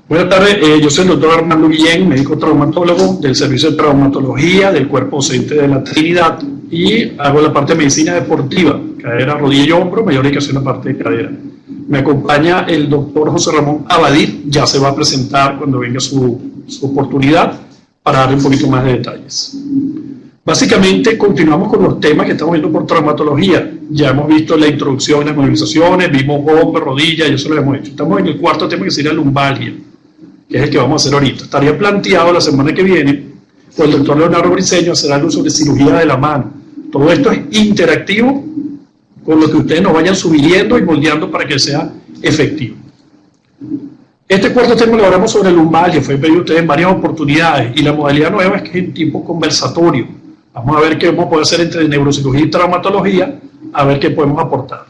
Buenas tardes, yo soy el doctor Armando Guillén, médico traumatólogo del Servicio de Traumatología del Cuerpo Docente de la Trinidad y hago la parte de medicina deportiva, cadera, rodilla y hombro, mayor indicación en la parte de cadera. Me acompaña el doctor José Ramón Abadir, ya se va a presentar cuando venga su oportunidad para darle un poquito más de detalles. Básicamente continuamos con los temas que estamos viendo por traumatología. Ya hemos visto la introducción, las movilizaciones, vimos hombro, rodilla, y eso lo hemos hecho. Estamos en el cuarto tema que sería lumbalgia, que es el que vamos a hacer ahorita. Estaría planteado la semana que viene con el doctor Leonardo Briceño hacer algo sobre cirugía de la mano. Todo esto es interactivo con lo que ustedes nos vayan sugiriendo y moldeando para que sea efectivo. Este cuarto tema lo hablamos sobre lumbalgia, fue pedido a ustedes en varias oportunidades y la modalidad nueva es que es en tipo conversatorio. Vamos a ver qué vamos a poder hacer entre neurocirugía y traumatología, a ver qué podemos aportar.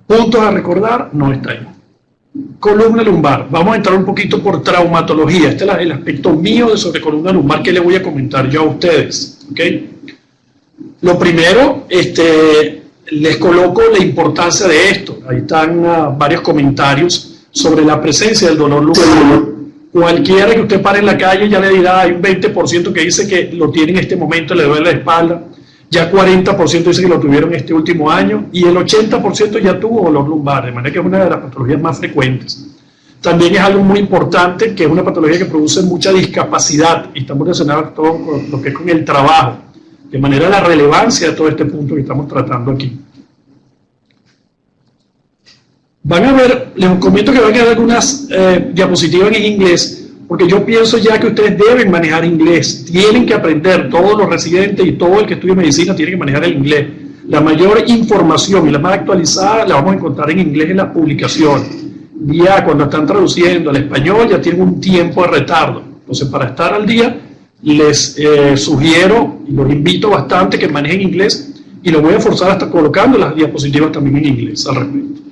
Puntos a recordar, no está ahí. Columna lumbar, vamos a entrar un poquito por traumatología. Este es el aspecto mío sobre columna lumbar que les voy a comentar yo a ustedes. ¿Okay? Lo primero, les coloco la importancia de esto. Ahí están varios comentarios sobre la presencia del dolor lumbar. Cualquiera que usted pare en la calle ya le dirá, hay un 20% que dice que lo tiene en este momento, le duele la espalda, ya 40% dice que lo tuvieron este último año y el 80% ya tuvo dolor lumbar, de manera que es una de las patologías más frecuentes. También es algo muy importante, que es una patología que produce mucha discapacidad y estamos relacionados todo con lo que es con el trabajo, de manera la relevancia de todo este punto que estamos tratando aquí. Van a ver, les comento que van a quedar algunas diapositivas en inglés, porque yo pienso ya que ustedes deben manejar inglés, tienen que aprender, todos los residentes y todo el que estudie medicina tiene que manejar el inglés. La mayor información y la más actualizada la vamos a encontrar en inglés en las publicaciones. Ya cuando están traduciendo al español ya tienen un tiempo de retardo. Entonces, para estar al día, les sugiero y los invito bastante que manejen inglés y los voy a forzar hasta colocando las diapositivas también en inglés al respecto.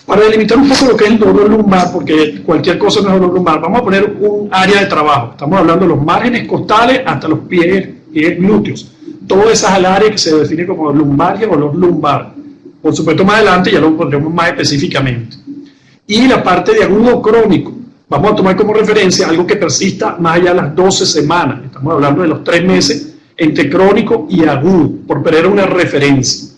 Para delimitar un poco lo que es el dolor lumbar, porque cualquier cosa no es dolor lumbar, vamos a poner un área de trabajo. Estamos hablando de los márgenes costales hasta los pies glúteos. Todas esas áreas que se define como lumbalgia o dolor lumbar. Por supuesto, más adelante ya lo pondremos más específicamente. Y la parte de agudo crónico. Vamos a tomar como referencia algo que persista más allá de las 12 semanas. Estamos hablando de los 3 meses entre crónico y agudo, por poner una referencia.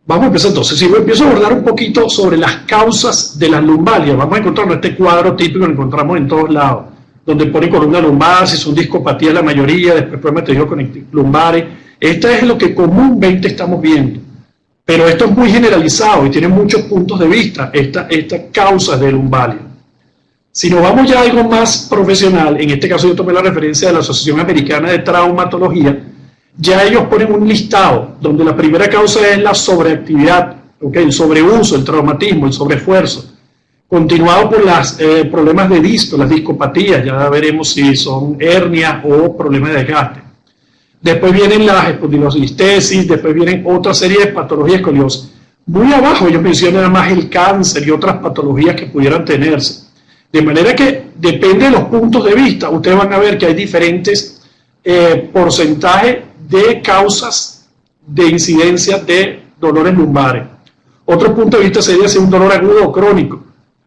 Vamos a empezar entonces, si yo empiezo a abordar un poquito sobre las causas de las lumbalgias, vamos a encontrar este cuadro típico que lo encontramos en todos lados, donde pone columna lumbar, si son discopatías la mayoría, después problemas de tejidos conectivos lumbares. Esto es lo que comúnmente estamos viendo, pero esto es muy generalizado y tiene muchos puntos de vista, estas causas de lumbalgia. Si nos vamos ya a algo más profesional, en este caso yo tomé la referencia de la Asociación Americana de Traumatología, ya ellos ponen un listado donde la primera causa es la sobreactividad, el sobreuso, el traumatismo, el sobreesfuerzo, continuado por los problemas de disco, las discopatías, ya veremos si son hernias o problemas de desgaste. Después vienen las espondilolistesis, después vienen otra serie de patologías escoliosas. Muy abajo ellos mencionan más el cáncer y otras patologías que pudieran tenerse. De manera que depende de los puntos de vista, ustedes van a ver que hay diferentes porcentajes de causas de incidencia de dolores lumbares. Otro punto de vista sería si un dolor agudo o crónico.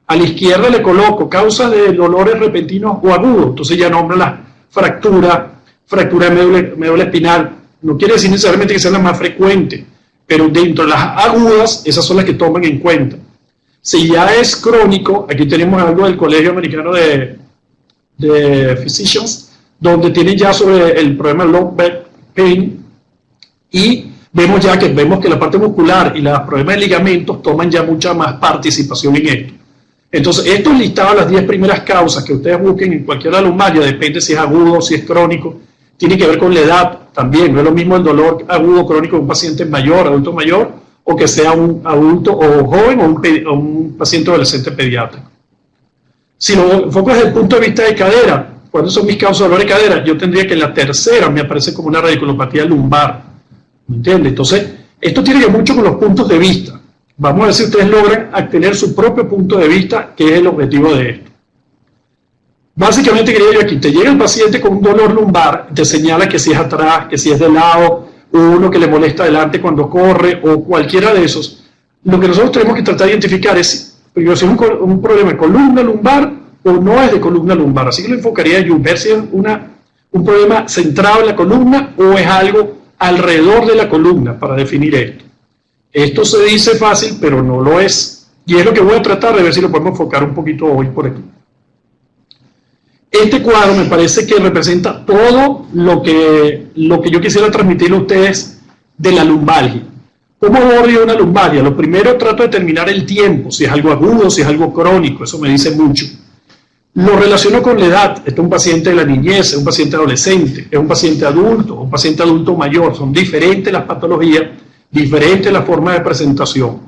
A la izquierda le coloco causas de dolores repentinos o agudos, entonces ya nombra la fractura de médula espinal. No quiere decir necesariamente que sean las más frecuentes, pero dentro de las agudas, esas son las que toman en cuenta. Si ya es crónico, aquí tenemos algo del Colegio Americano de Physicians, donde tienen ya sobre el problema low back pain, y vemos que la parte muscular y los problemas de ligamentos toman ya mucha más participación en esto. Entonces, esto es listado las 10 primeras causas que ustedes busquen en cualquier lumbalgia, depende si es agudo, si es crónico, tiene que ver con la edad también, no es lo mismo el dolor agudo crónico de un paciente mayor, adulto mayor, o que sea un adulto o joven o un paciente adolescente pediátrico. Si lo enfoco desde el punto de vista de cadera, ¿cuáles son mis causas de dolor de cadera? Yo tendría que la tercera me aparece como una radiculopatía lumbar. ¿Me entiende? Entonces, esto tiene que ver mucho con los puntos de vista. Vamos a ver si ustedes logran tener su propio punto de vista, que es el objetivo de esto. Básicamente quería yo aquí, te llega el paciente con un dolor lumbar, te señala que si es atrás, que si es de lado, o uno que le molesta adelante cuando corre, o cualquiera de esos. lo que nosotros tenemos que tratar de identificar es, primero, si es un problema de columna lumbar o no es de columna lumbar. Así que lo enfocaría yo, ver si es un problema centrado en la columna o es algo alrededor de la columna para definir esto. Esto se dice fácil, pero no lo es. Y es lo que voy a tratar de ver si lo podemos enfocar un poquito hoy por aquí. Este cuadro me parece que representa todo lo que yo quisiera transmitirle a ustedes de la lumbalgia. ¿Cómo abordo una lumbalgia? Lo primero, trato de determinar el tiempo, si es algo agudo, si es algo crónico, eso me dice mucho. Lo relaciono con la edad. Este es un paciente de la niñez, es un paciente adolescente, es un paciente adulto, un paciente adulto mayor. Son diferentes las patologías, diferentes las formas de presentación.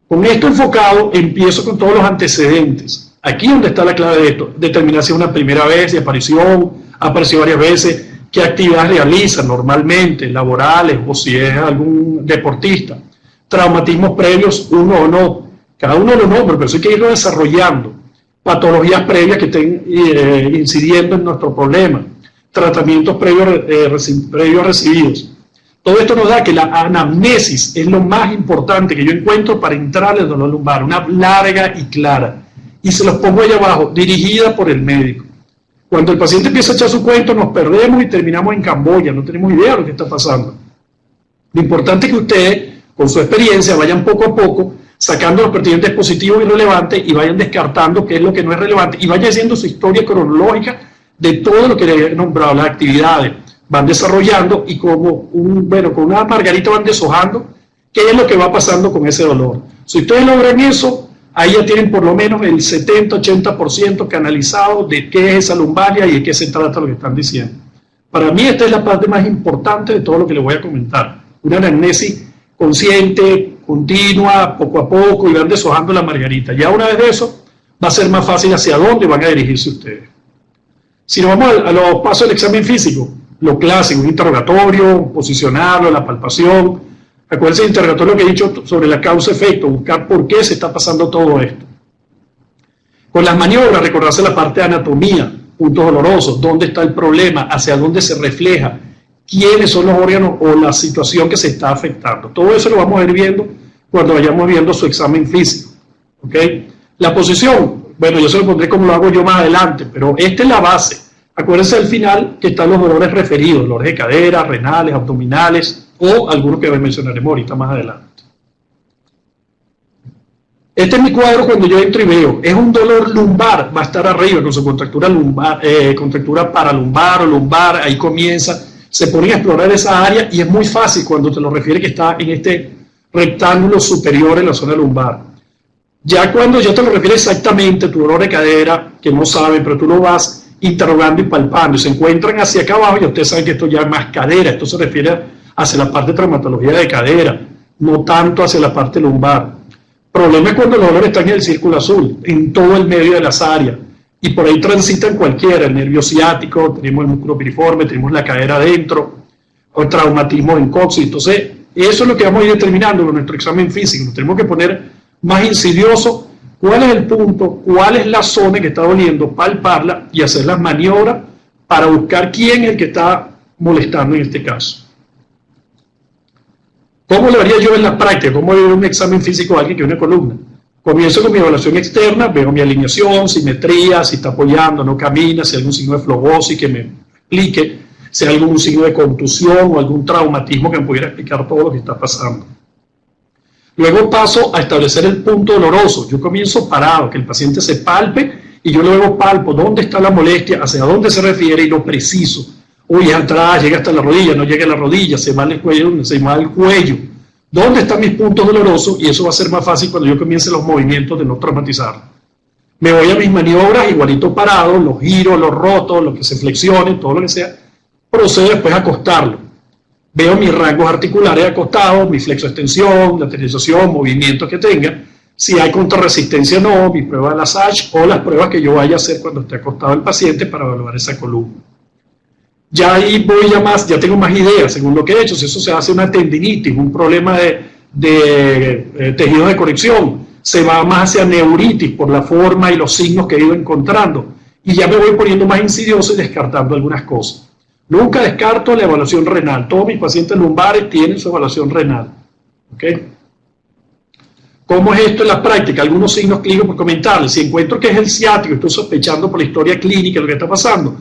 Con esto enfocado, empiezo con todos los antecedentes. Aquí es donde está la clave de esto. Determinar si es una primera vez de aparición, apareció varias veces, qué actividades realiza normalmente, laborales, o si es algún deportista. Traumatismos previos, uno o no. Cada uno lo nombra, pero eso hay que irlo desarrollando. Patologías previas que estén incidiendo en nuestro problema. Tratamientos previos recibidos. Todo esto nos da que la anamnesis es lo más importante que yo encuentro para entrar al dolor lumbar, una larga y clara. Y se los pongo ahí abajo, dirigida por el médico. Cuando el paciente empieza a echar su cuento, nos perdemos y terminamos en Camboya, no tenemos idea de lo que está pasando. Lo importante es que ustedes, con su experiencia, vayan poco a poco sacando los pertinentes positivos y relevantes y vayan descartando qué es lo que no es relevante y vayan haciendo su historia cronológica de todo lo que les he nombrado, las actividades. Van desarrollando y como con una margarita van deshojando qué es lo que va pasando con ese dolor. Si ustedes logran eso, ahí ya tienen por lo menos el 70-80% canalizado de qué es esa lumbalgia y de qué se trata lo que están diciendo. Para mí esta es la parte más importante de todo lo que les voy a comentar. Una anamnesis consciente, continua, poco a poco, y van deshojando la margarita. Ya una vez de eso, va a ser más fácil hacia dónde van a dirigirse ustedes. Si nos vamos a los pasos del examen físico, lo clásico, un interrogatorio, posicionarlo, la palpación. Acuérdense del interrogatorio que he dicho sobre la causa-efecto, buscar por qué se está pasando todo esto. Con las maniobras, recordarse la parte de anatomía, puntos dolorosos, dónde está el problema, hacia dónde se refleja, quiénes son los órganos o la situación que se está afectando. Todo eso lo vamos a ir viendo cuando vayamos viendo su examen físico. ¿Okay? La posición, bueno, yo se lo pondré como lo hago yo más adelante, pero esta es la base. Acuérdense al final que están los dolores referidos, dolores de cadera, renales, abdominales o algunos que mencionaremos ahorita más adelante. Este es mi cuadro cuando yo entro y veo. Es un dolor lumbar, va a estar arriba con su contractura lumbar, contractura paralumbar o lumbar, ahí comienza. Se ponen a explorar esa área y es muy fácil cuando te lo refiere que está en este rectángulo superior en la zona lumbar. Ya cuando ya te lo refiere exactamente, tu dolor de cadera, que no saben, pero tú lo vas interrogando y palpando, y se encuentran hacia acá abajo, y ustedes saben que esto ya es más cadera, esto se refiere hacia la parte de traumatología de cadera, no tanto hacia la parte lumbar. Problema es cuando los dolores están en el círculo azul, en todo el medio de las áreas, y por ahí transitan cualquiera, el nervio ciático, tenemos el músculo piriforme, tenemos la cadera adentro, o traumatismo en coxis. Entonces, eso es lo que vamos a ir determinando con nuestro examen físico. Nos tenemos que poner más insidioso cuál es el punto, cuál es la zona que está doliendo, palparla y hacer las maniobras para buscar quién es el que está molestando en este caso. ¿Cómo lo haría yo en la práctica? ¿Cómo haría un examen físico a alguien que tiene una columna? Comienzo con mi evaluación externa, veo mi alineación, simetría, si está apoyando, no camina, si hay algún signo de flogosis que me explique, si hay algún signo de contusión o algún traumatismo que me pudiera explicar todo lo que está pasando. Luego paso a establecer el punto doloroso. Yo comienzo parado, que el paciente se palpe y yo luego palpo dónde está la molestia, hacia dónde se refiere y lo preciso. Uy, atrás, llega hasta la rodilla, no llega a la rodilla, se va el cuello, se va el cuello. ¿Dónde están mis puntos dolorosos? Y eso va a ser más fácil cuando yo comience los movimientos de no traumatizar. Me voy a mis maniobras, igualito parado, los giros, los rotos, lo que se flexione, todo lo que sea. Procedo después a acostarlo. Veo mis rangos articulares acostados, mi flexoextensión, lateralización, movimientos que tenga. Si hay contrarresistencia o no, mi prueba de la SACH o las pruebas que yo vaya a hacer cuando esté acostado el paciente para evaluar esa columna. Ya ahí voy ya tengo más ideas, según lo que he hecho, si eso se hace una tendinitis, un problema de tejidos de conexión, se va más hacia neuritis por la forma y los signos que he ido encontrando, y ya me voy poniendo más insidioso y descartando algunas cosas. Nunca descarto la evaluación renal, todos mis pacientes lumbares tienen su evaluación renal, ¿ok? ¿Cómo es esto en la práctica? Algunos signos clínicos por comentarles. Si encuentro que es el ciático, estoy sospechando por la historia clínica de lo que está pasando,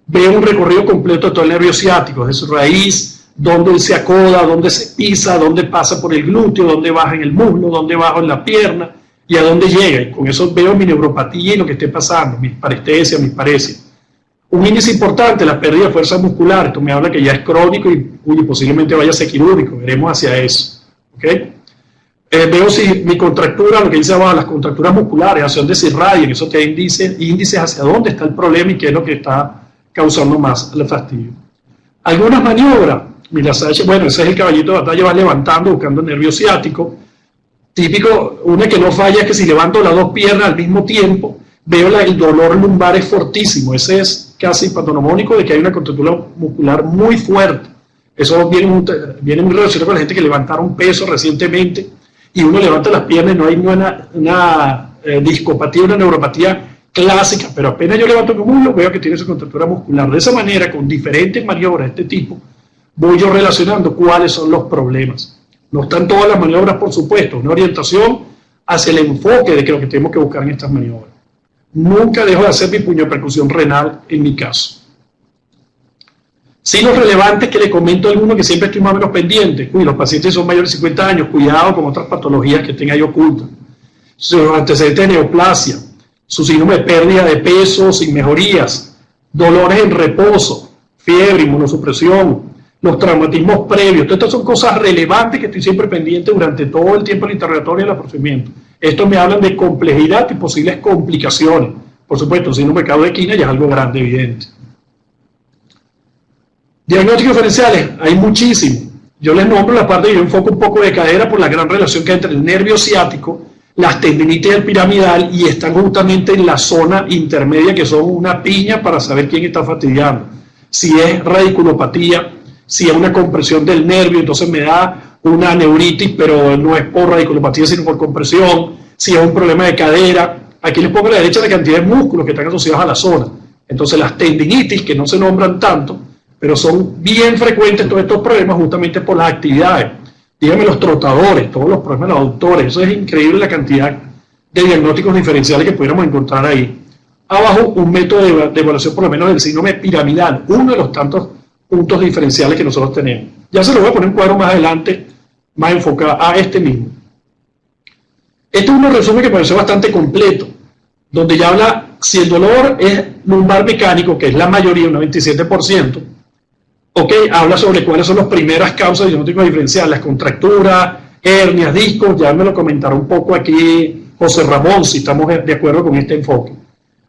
veo un recorrido completo de todo el nervio ciático, de su raíz, dónde se acoda, dónde se pisa, dónde pasa por el glúteo, dónde baja en el muslo, dónde baja en la pierna y a dónde llega. Y con eso veo mi neuropatía y lo que esté pasando, mis parestesias, mis paresias. Un índice importante, la pérdida de fuerza muscular. Esto me habla que ya es crónico y posiblemente vaya a ser quirúrgico. Veremos hacia eso. ¿Okay? Veo si mi contractura, lo que dice abajo, las contracturas musculares, hacia dónde se irradian, eso te da índices hacia dónde está el problema y qué es lo que está causando más el fastidio. Algunas maniobras, mira, bueno, ese es el caballito de batalla, va levantando, buscando el nervio ciático. Típico, una que no falla es que si levanto las dos piernas al mismo tiempo, veo el dolor lumbar es fortísimo. Ese es casi patognomónico de que hay una contractura muscular muy fuerte. Eso viene muy relacionado con la gente que levantaron peso recientemente y uno levanta las piernas y no hay una discopatía, una neuropatía clásica, pero apenas yo levanto mi muslo veo que tiene esa contractura muscular. De esa manera, con diferentes maniobras de este tipo, voy yo relacionando cuáles son los problemas. No están todas las maniobras, por supuesto, una orientación hacia el enfoque de que lo que tenemos que buscar en estas maniobras. Nunca dejo de hacer mi puño de percusión renal en mi caso. Signos relevantes que le comento a alguno que siempre estoy más o menos pendiente. Los pacientes son mayores de 50 años, cuidado con otras patologías que tenga ahí ocultas. Sus antecedentes de neoplasia, su síndrome de pérdida de peso sin mejorías, dolores en reposo, fiebre, inmunosupresión, los traumatismos previos. Todas estas son cosas relevantes que estoy siempre pendiente durante todo el tiempo del interrogatorio y del procedimiento. Estos me hablan de complejidad y posibles complicaciones. Por supuesto, el síndrome de Caudequina ya es algo grande, evidente. Diagnósticos diferenciales, hay muchísimos. Yo les nombro la parte que yo enfoco un poco de cadera por la gran relación que hay entre el nervio ciático, las tendinitis del piramidal y están justamente en la zona intermedia que son una piña para saber quién está fastidiando. Si es radiculopatía, si es una compresión del nervio, entonces me da una neuritis, pero no es por radiculopatía sino por compresión. Si es un problema de cadera, aquí les pongo a la derecha la cantidad de músculos que están asociados a la zona. Entonces las tendinitis, que no se nombran tanto, pero son bien frecuentes todos estos problemas justamente por las actividades. Díganme los trotadores, todos los problemas de los aductores, eso es increíble la cantidad de diagnósticos diferenciales que pudiéramos encontrar ahí. Abajo, un método de evaluación por lo menos del síndrome piramidal, uno de los tantos puntos diferenciales que nosotros tenemos. Ya se lo voy a poner un cuadro más adelante, más enfocado a este mismo. Este es un resumen que me pareció bastante completo, donde ya habla si el dolor es lumbar mecánico, que es la mayoría, un 97%, ok, habla sobre cuáles son las primeras causas de diagnóstico diferencial, las contracturas, hernias, discos, ya me lo comentará un poco aquí José Ramón, si estamos de acuerdo con este enfoque.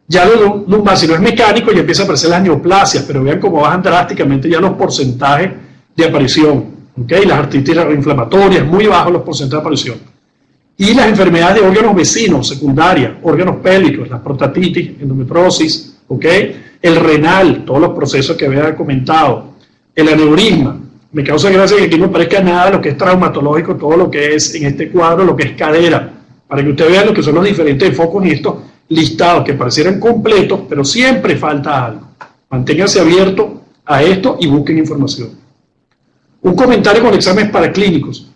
Ya lo lumbar, si no es mecánico, ya empieza a aparecer las neoplasias, pero vean cómo bajan drásticamente ya los porcentajes de aparición, ok, las artritis inflamatorias, muy bajos los porcentajes de aparición. Y las enfermedades de órganos vecinos, secundarias, órganos pélvicos, la prostatitis, endometriosis, ok, el renal, todos los procesos que había comentado, el aneurisma. Me causa gracia que aquí no parezca nada de lo que es traumatológico, todo lo que es en este cuadro, lo que es cadera, para que ustedes vean lo que son los diferentes enfoques y estos listados que parecieran completos, pero siempre falta algo. Manténganse abiertos a esto y busquen información. Un comentario con exámenes paraclínicos.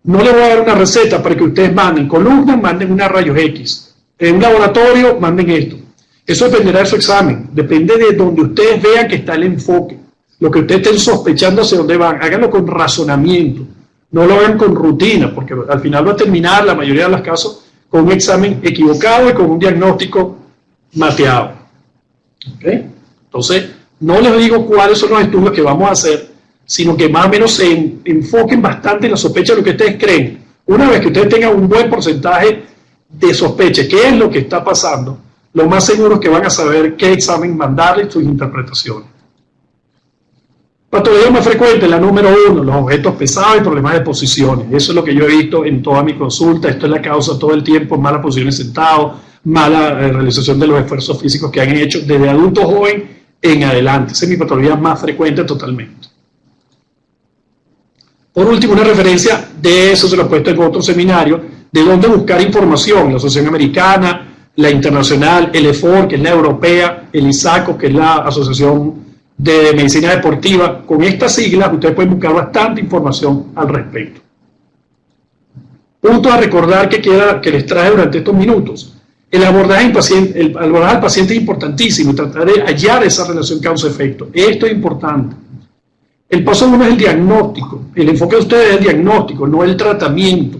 No les voy a dar una receta para que ustedes manden columnas, manden una rayos X. En un laboratorio, manden esto. Eso dependerá de su examen, depende de donde ustedes vean que está el enfoque. Lo que ustedes estén sospechando hacia dónde van, háganlo con razonamiento, no lo hagan con rutina, porque al final va a terminar, la mayoría de los casos, con un examen equivocado y con un diagnóstico mateado. ¿Okay? Entonces, no les digo cuáles son los estudios que vamos a hacer, sino que más o menos se enfoquen bastante en la sospecha de lo que ustedes creen. Una vez que ustedes tengan un buen porcentaje de sospecha, qué es lo que está pasando, lo más seguro es que van a saber qué examen mandarle y sus interpretaciones. Patología más frecuente, la número 1, los objetos pesados y problemas de posiciones. Eso es lo que yo he visto en toda mi consulta. Esto es la causa todo el tiempo, malas posiciones sentados, mala realización de los esfuerzos físicos que han hecho desde adulto joven en adelante. Esa es mi patología más frecuente totalmente. Por último, una referencia de eso se lo he puesto en otro seminario, de dónde buscar información, la Asociación Americana, la Internacional, el EFOR, que es la Europea, el ISACO, que es la Asociación de Medicina Deportiva. Con estas siglas ustedes pueden buscar bastante información al respecto. Puntos a recordar que les traje durante estos minutos. El abordaje al paciente es importantísimo, tratar de hallar esa relación causa-efecto. Esto es importante. El paso 1 es el diagnóstico. El enfoque de ustedes es el diagnóstico, no el tratamiento.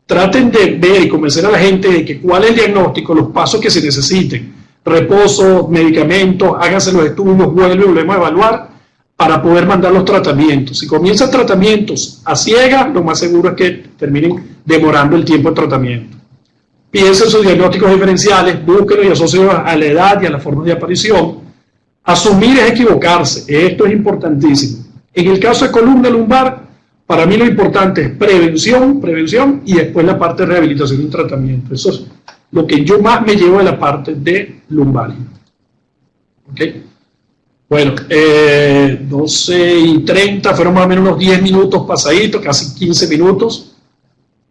Traten de ver y convencer a la gente de que cuál es el diagnóstico, los pasos que se necesiten. Reposo, medicamentos, háganse los estudios, volvemos a evaluar para poder mandar los tratamientos. Si comienzan tratamientos a ciegas, lo más seguro es que terminen demorando el tiempo de tratamiento. Piensen sus diagnósticos diferenciales, búsquenlos y asócienlos a la edad y a la forma de aparición. Asumir es equivocarse, esto es importantísimo. En el caso de columna lumbar, para mí lo importante es prevención y después la parte de rehabilitación y tratamiento. Eso es lo que yo más me llevo de la parte de lumbalgia. ¿Ok? Bueno, 12:30, fueron más o menos unos 10 minutos pasaditos, casi 15 minutos.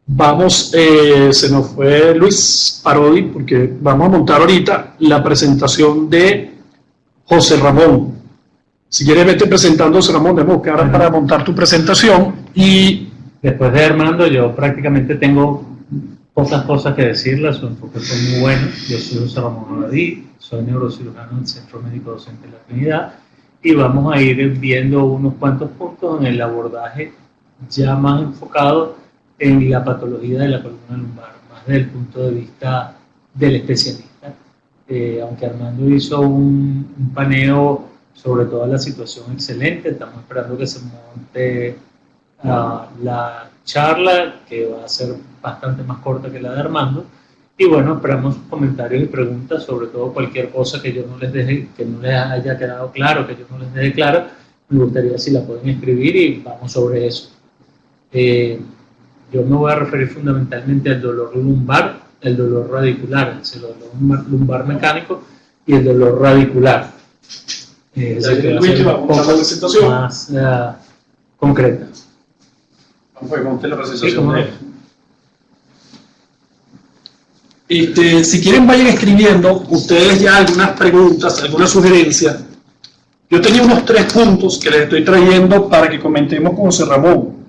Vamos, se nos fue Luis Parodi, porque vamos a montar ahorita la presentación de José Ramón. Si quieres vete presentando, José Ramón, debemos buscar para montar tu presentación. Y después de Armando, yo prácticamente tengo pocas cosas que decirle, su enfoque fue muy bueno. Yo soy José Ramón Abadí, soy neurocirujano del Centro Médico Docente de la Trinidad, y vamos a ir viendo unos cuantos puntos en el abordaje ya más enfocado en la patología de la columna lumbar, más desde el punto de vista del especialista. Aunque Armando hizo un paneo sobre toda la situación excelente, estamos esperando que se monte la charla, que va a ser bastante más corta que la de Armando, y bueno, esperamos comentarios y preguntas, sobre todo cualquier cosa que yo no les deje, que no les haya quedado claro, que yo no les deje claro, me gustaría si la pueden escribir y vamos sobre eso. Yo me voy a referir fundamentalmente al dolor lumbar, el dolor radicular, el dolor lumbar mecánico y el dolor radicular. Vamos a la presentación más concreta. Vamos a montar la presentación. Sí, si quieren vayan escribiendo ustedes ya algunas preguntas, algunas sugerencias. Yo tenía unos 3 puntos que les estoy trayendo para que comentemos con José Ramón.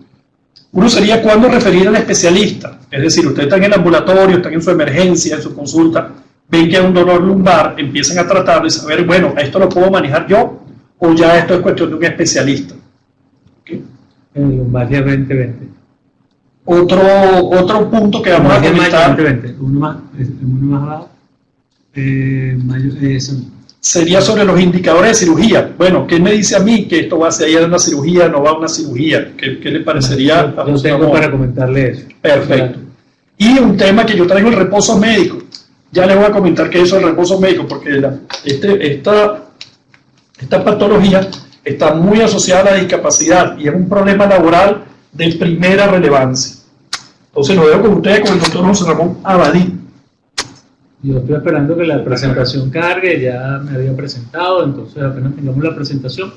Uno sería cuándo referir al especialista, es decir, ustedes están en el ambulatorio, están en su emergencia, en su consulta, ven que hay un dolor lumbar, empiezan a tratarlo y saber, bueno, ¿esto lo puedo manejar yo o ya esto es cuestión de un especialista? ¿Okay? En Lumbalgia 2020. Otro punto que vamos a comentar 2020. Uno más abajo. Sería sobre los indicadores de cirugía. Bueno, ¿qué me dice a mí que esto va hacia allá de una cirugía, no va a una cirugía? ¿Qué le parecería? Yo tengo para comentarle eso. Perfecto. Y un tema que yo traigo, el reposo médico. Ya les voy a comentar qué es eso del reposo médico, porque esta patología está muy asociada a la discapacidad y es un problema laboral de primera relevancia. Entonces lo veo con ustedes, con el doctor José Ramón Abadí. Yo estoy esperando que la presentación cargue, ya me había presentado, entonces apenas tengamos la presentación,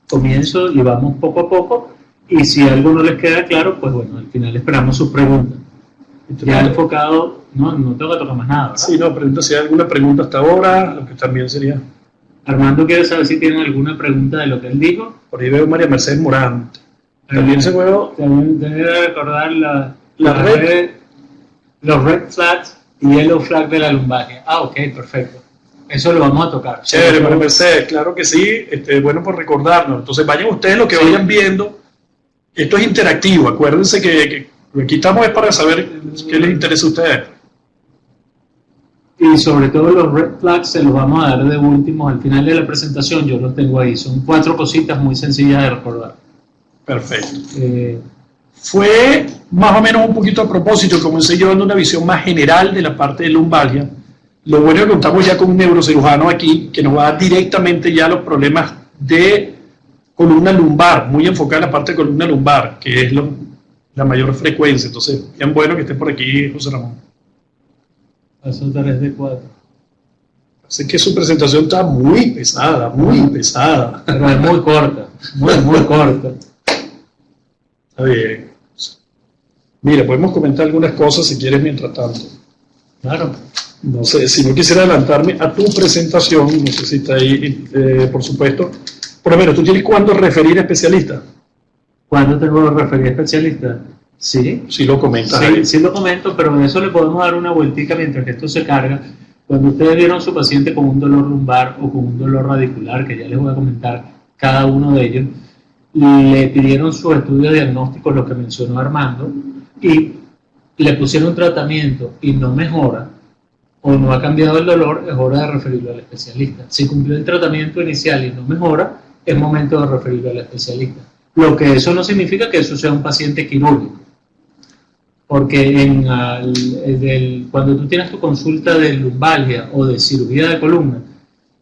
comienzo y vamos poco a poco, y si algo no les queda claro, pues bueno, al final esperamos sus preguntas. Ya enfocado, no tengo que tocar más nada, ¿verdad? Sí, no, pregunta si hay alguna pregunta hasta ahora, lo que también sería... Armando quiere saber si tienen alguna pregunta de lo que él dijo. Por ahí veo María Mercedes Morante. También se puede... También tener que recordar los red flags y yellow flag de la lumbalgia. Ok, perfecto. Eso lo vamos a tocar. Chévere, María Mercedes, claro que sí. Bueno por recordarnos. Entonces vayan ustedes lo que vayan viendo. Esto es interactivo. Acuérdense que aquí estamos es para saber qué les interesa a ustedes. Y sobre todo los red flags se los vamos a dar de último al final de la presentación. Yo los tengo ahí. Son 4 cositas muy sencillas de recordar. Perfecto. Fue más o menos un poquito a propósito, comencé yo dando una visión más general de la parte de lumbalgia. Lo bueno es que contamos ya con un neurocirujano aquí que nos va a dar directamente ya los problemas de columna lumbar, muy enfocada en la parte de columna lumbar, que es la mayor frecuencia. Entonces, bien bueno que esté por aquí José Ramón. Paso 3 de 4. Así que su presentación está muy pesada, muy pesada. Pero es muy corta, muy corta. Está bien. Mira, podemos comentar algunas cosas si quieres mientras tanto. Claro. No sé, si no quisiera adelantarme a tu presentación, no sé si está ahí, por supuesto. Por lo menos, ¿tú tienes cuándo referir a especialista? ¿Cuándo tengo que referir a especialista? Sí, Si lo comentas sí, ahí. sí lo comento, pero en eso le podemos dar una vueltica mientras que esto se carga. Cuando ustedes vieron a su paciente con un dolor lumbar o con un dolor radicular, que ya les voy a comentar cada uno de ellos, le pidieron sus estudios diagnósticos, lo que mencionó Armando, y le pusieron tratamiento y no mejora o no ha cambiado el dolor, es hora de referirlo al especialista. Si cumplió el tratamiento inicial y no mejora, es momento de referirlo al especialista. Lo que eso no significa que eso sea un paciente quirúrgico, porque cuando tú tienes tu consulta de lumbalgia o de cirugía de columna,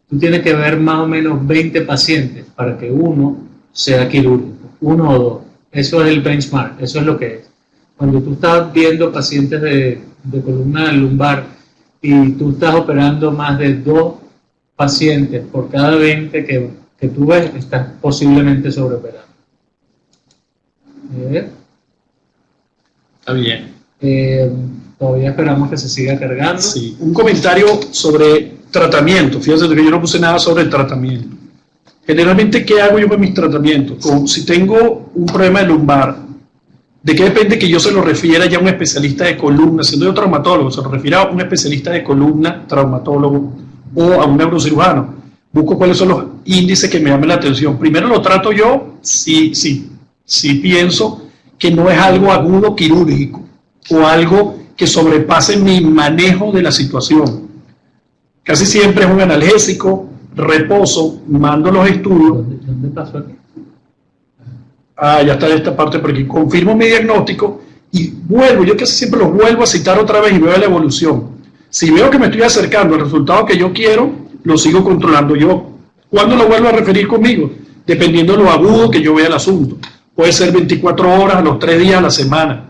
tú tienes que ver más o menos 20 pacientes para que uno sea quirúrgico, uno o dos. Eso es el benchmark, eso es lo que es. Cuando tú estás viendo pacientes de columna lumbar y tú estás operando más de 2 pacientes por cada 20 que tú ves, estás posiblemente sobreoperando. Está bien. Todavía esperamos que se siga cargando. Sí. Un comentario sobre tratamiento. Fíjense que yo no puse nada sobre el tratamiento. Generalmente, ¿qué hago yo con mis tratamientos? Si tengo un problema de lumbar, ¿de qué depende que yo se lo refiera ya a un especialista de columna? Siendo yo traumatólogo, se lo refiera a un especialista de columna, traumatólogo, o a un neurocirujano. Busco cuáles son los índices que me llamen la atención. Primero lo trato yo si pienso que no es algo agudo quirúrgico o algo que sobrepase mi manejo de la situación. Casi siempre es un analgésico, reposo, mando los estudios. ¿Dónde pasó aquí? Ya está esta parte por aquí. Confirmo mi diagnóstico y vuelvo. Yo casi siempre los vuelvo a citar otra vez y veo la evolución. Si veo que me estoy acercando al resultado que yo quiero, lo sigo controlando yo. ¿Cuándo lo vuelvo a referir conmigo? Dependiendo de lo agudo que yo vea el asunto. Puede ser 24 horas, a los 3 días a la semana.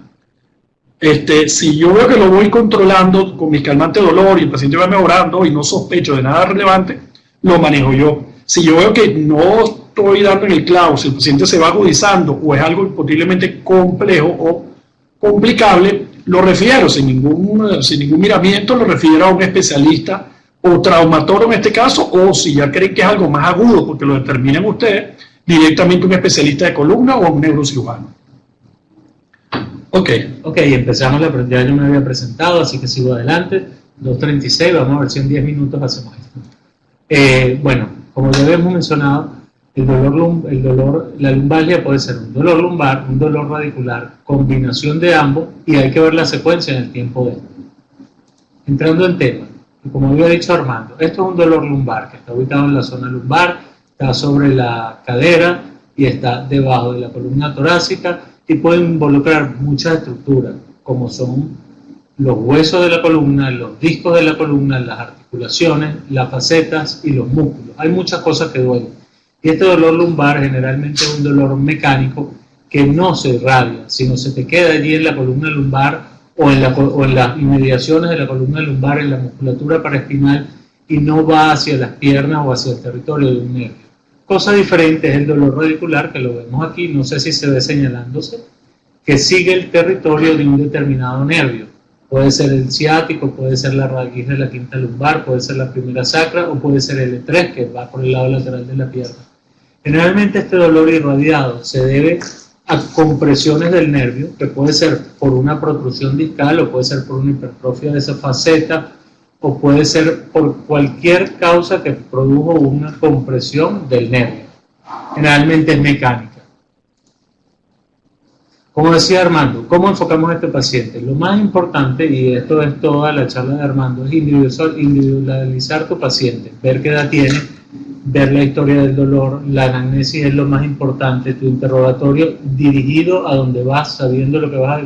Si yo veo que lo voy controlando con mi calmante dolor y el paciente va mejorando y no sospecho de nada relevante, lo manejo yo. Si yo veo que no estoy dando en el clavo, si el paciente se va agudizando o es algo posiblemente complejo o complicable, lo refiero sin ningún miramiento, lo refiero a un especialista o traumatólogo en este caso, o si ya creen que es algo más agudo porque lo determinan ustedes, directamente un especialista de columna o un neurocirujano. Ok, empezamos ya yo me había presentado, así que sigo adelante. 2:36, vamos a ver si en 10 minutos hacemos esto. Bueno, como ya habíamos mencionado, la lumbalgia puede ser un dolor lumbar, un dolor radicular, combinación de ambos, y hay que ver la secuencia en el tiempo de esto. Entrando en tema, como había dicho Armando, esto es un dolor lumbar que está ubicado en la zona lumbar, está sobre la cadera y está debajo de la columna torácica y puede involucrar muchas estructuras, como son los huesos de la columna, los discos de la columna, las articulaciones, las facetas y los músculos. Hay muchas cosas que duelen. Y este dolor lumbar generalmente es un dolor mecánico que no se irradia, sino se te queda allí en la columna lumbar o en las inmediaciones de la columna lumbar, en la musculatura paraespinal, y no va hacia las piernas o hacia el territorio de un nervio. Cosa diferente es el dolor radicular, que lo vemos aquí, no sé si se ve señalándose, que sigue el territorio de un determinado nervio. Puede ser el ciático, puede ser la raíz de la quinta lumbar, puede ser la primera sacra o puede ser el E3, que va por el lado lateral de la pierna. Generalmente este dolor irradiado se debe a compresiones del nervio, que puede ser por una protrusión discal o puede ser por una hipertrofia de esa faceta, o puede ser por cualquier causa que produjo una compresión del nervio. Generalmente es mecánica. Como decía Armando, ¿cómo enfocamos a este paciente? Lo más importante, y esto es toda la charla de Armando, es individualizar tu paciente, ver qué edad tiene, ver la historia del dolor. La anamnesis es lo más importante, tu interrogatorio dirigido a donde vas, sabiendo lo que vas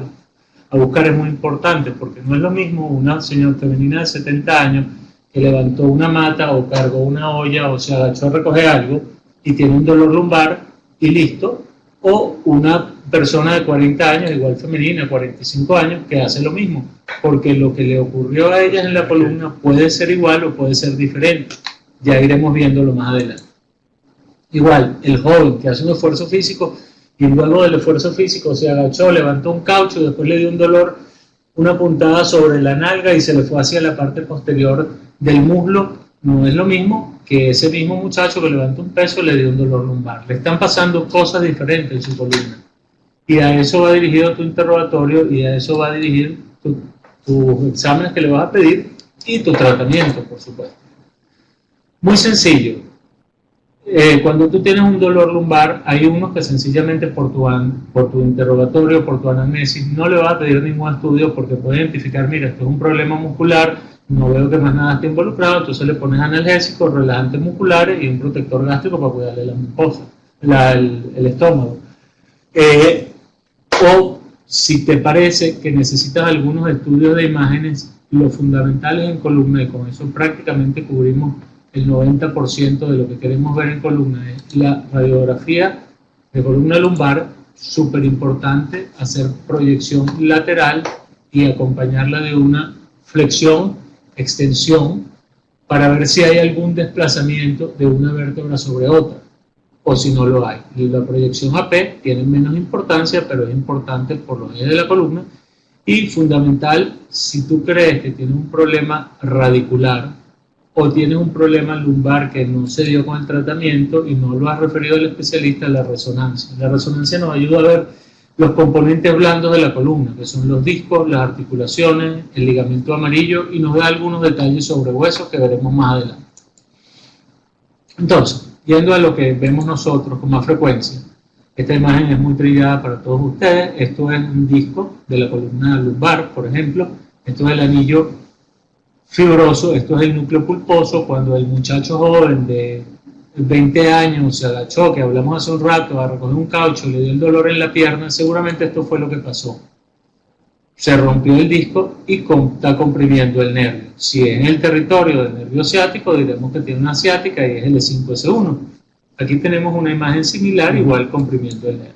a buscar es muy importante, porque no es lo mismo una señora femenina de 70 años que levantó una mata o cargó una olla o se agachó a recoger algo y tiene un dolor lumbar y listo, o una persona de 40 años, igual femenina, 45 años, que hace lo mismo, porque lo que le ocurrió a ella en la columna puede ser igual o puede ser diferente. Ya iremos viéndolo más adelante. Igual, el joven que hace un esfuerzo físico y luego del esfuerzo físico se agachó, levantó un caucho y después le dio un dolor, una puntada sobre la nalga y se le fue hacia la parte posterior del muslo, no es lo mismo que ese mismo muchacho que levantó un peso y le dio un dolor lumbar. Le están pasando cosas diferentes en su columna. Y a eso va dirigido tu interrogatorio y a eso va a dirigir tus exámenes que le vas a pedir y tu tratamiento, por supuesto. Muy sencillo. Cuando tú tienes un dolor lumbar, hay unos que sencillamente por tu interrogatorio, por tu anamnesis, no le vas a pedir ningún estudio porque puede identificar, mira, esto es un problema muscular, no veo que más nada esté involucrado, entonces le pones analgésicos, relajantes musculares y un protector gástrico para cuidarle la mucosa, el estómago. O si te parece que necesitas algunos estudios de imágenes, lo fundamental es en columna, y con eso prácticamente cubrimos el 90% de lo que queremos ver en columna, es la radiografía de columna lumbar, súper importante, hacer proyección lateral y acompañarla de una flexión, extensión, para ver si hay algún desplazamiento de una vértebra sobre otra, o si no lo hay. Y la proyección AP tiene menos importancia, pero es importante por los ejes de la columna, y fundamental, si tú crees que tienes un problema radicular, o tienes un problema lumbar que no se dio con el tratamiento y no lo has referido al especialista, la resonancia. La resonancia nos ayuda a ver los componentes blandos de la columna, que son los discos, las articulaciones, el ligamento amarillo, y nos da algunos detalles sobre huesos que veremos más adelante. Entonces, yendo a lo que vemos nosotros con más frecuencia, esta imagen es muy trillada para todos ustedes. Esto es un disco de la columna lumbar, por ejemplo. Esto es el anillo fibroso, esto es el núcleo pulposo. Cuando el muchacho joven de 20 años se agachó, que hablamos hace un rato, a recoger un caucho, le dio el dolor en la pierna, seguramente esto fue lo que pasó. Se rompió el disco y está comprimiendo el nervio. Si es en el territorio del nervio ciático, diremos que tiene una ciática y es el E5S1. Aquí tenemos una imagen similar, igual comprimiendo el nervio.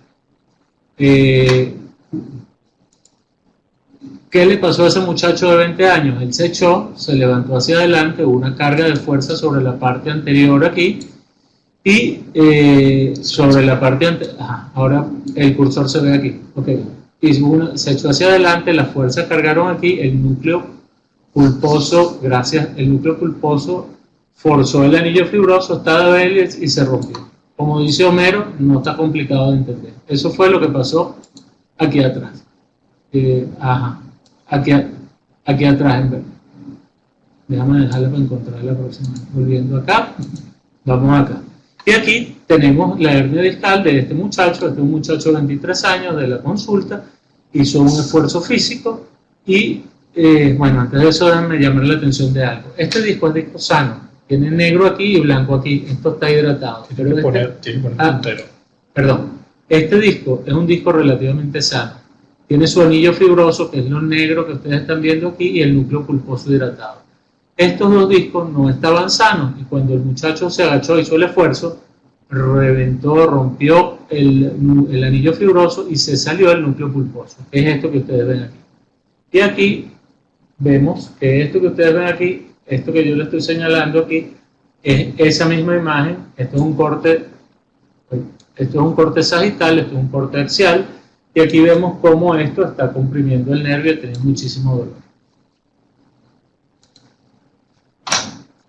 ¿Qué le pasó a ese muchacho de 20 años? Él se echó, se levantó hacia adelante, hubo una carga de fuerza sobre la parte anterior aquí, y sobre la parte anterior, ahora el cursor se ve aquí, okay. Y se echó hacia adelante, las fuerzas cargaron aquí, el núcleo pulposo, el núcleo pulposo forzó el anillo fibroso, está de Behles y se rompió. Como dice Homero, no está complicado de entender. Eso fue lo que pasó aquí atrás. Aquí atrás en verde. Déjame dejarla para encontrar la próxima. Volviendo acá, vamos acá. Y aquí tenemos la hernia discal de este muchacho. Este es un muchacho de 23 años de la consulta. Hizo un esfuerzo físico y, bueno, antes de eso déjame llamar la atención de algo. Este disco es disco sano. Tiene negro aquí y blanco aquí. Esto está hidratado. Tiene que poner entero. Perdón. Este disco es un disco relativamente sano. Tiene su anillo fibroso, que es lo negro que ustedes están viendo aquí, y el núcleo pulposo hidratado. Estos dos discos no estaban sanos, y cuando el muchacho se agachó, hizo el esfuerzo, reventó, rompió el anillo fibroso y se salió el núcleo pulposo. Es esto que ustedes ven aquí. Y aquí vemos que esto que ustedes ven aquí, esto que yo les estoy señalando aquí, es esa misma imagen. Esto es un corte sagital, esto es un corte axial. Y aquí vemos cómo esto está comprimiendo el nervio y tiene muchísimo dolor.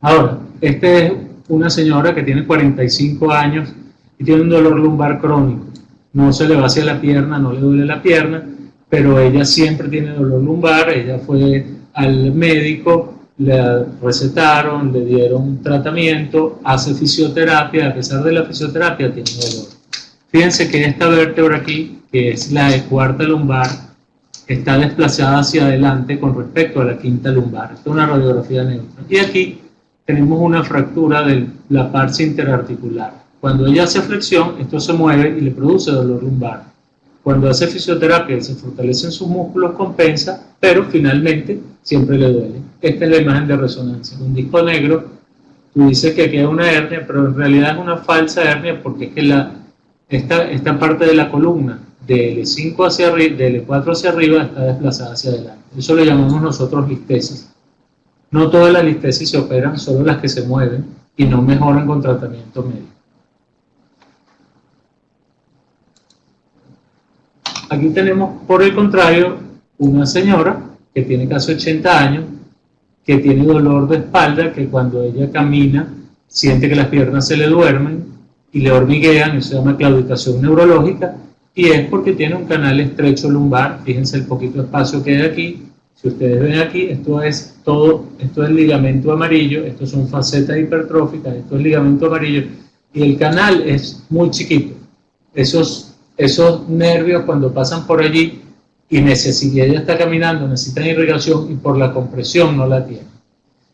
Ahora, esta es una señora que tiene 45 años y tiene un dolor lumbar crónico. No se le va hacia la pierna, no le duele la pierna, pero ella siempre tiene dolor lumbar. Ella fue al médico, le recetaron, le dieron un tratamiento, hace fisioterapia. A pesar de la fisioterapia tiene dolor. Fíjense que esta vértebra aquí, que es la de cuarta lumbar, está desplazada hacia adelante con respecto a la quinta lumbar. Esta es una radiografía neutra. Y aquí tenemos una fractura de la parte interarticular. Cuando ella hace flexión, esto se mueve y le produce dolor lumbar. Cuando hace fisioterapia, se fortalecen sus músculos, compensa, pero finalmente siempre le duele. Esta es la imagen de resonancia. Un disco negro, tú dices que aquí hay una hernia, pero en realidad es una falsa hernia porque es que esta parte de la columna del E5 hacia arriba, del E4 hacia arriba, está desplazada hacia adelante. Eso lo llamamos nosotros listesis. No todas las listesis se operan, solo las que se mueven y no mejoran con tratamiento médico. Aquí tenemos, por el contrario, una señora que tiene casi 80 años, que tiene dolor de espalda, que cuando ella camina siente que las piernas se le duermen y le hormiguean, eso se llama claudicación neurológica, y es porque tiene un canal estrecho lumbar. Fíjense el poquito espacio que hay aquí. Si ustedes ven aquí, esto es ligamento amarillo, estos son facetas hipertróficas, esto es ligamento amarillo, y el canal es muy chiquito. Esos nervios cuando pasan por allí y ella está caminando, necesitan irrigación y por la compresión no la tienen.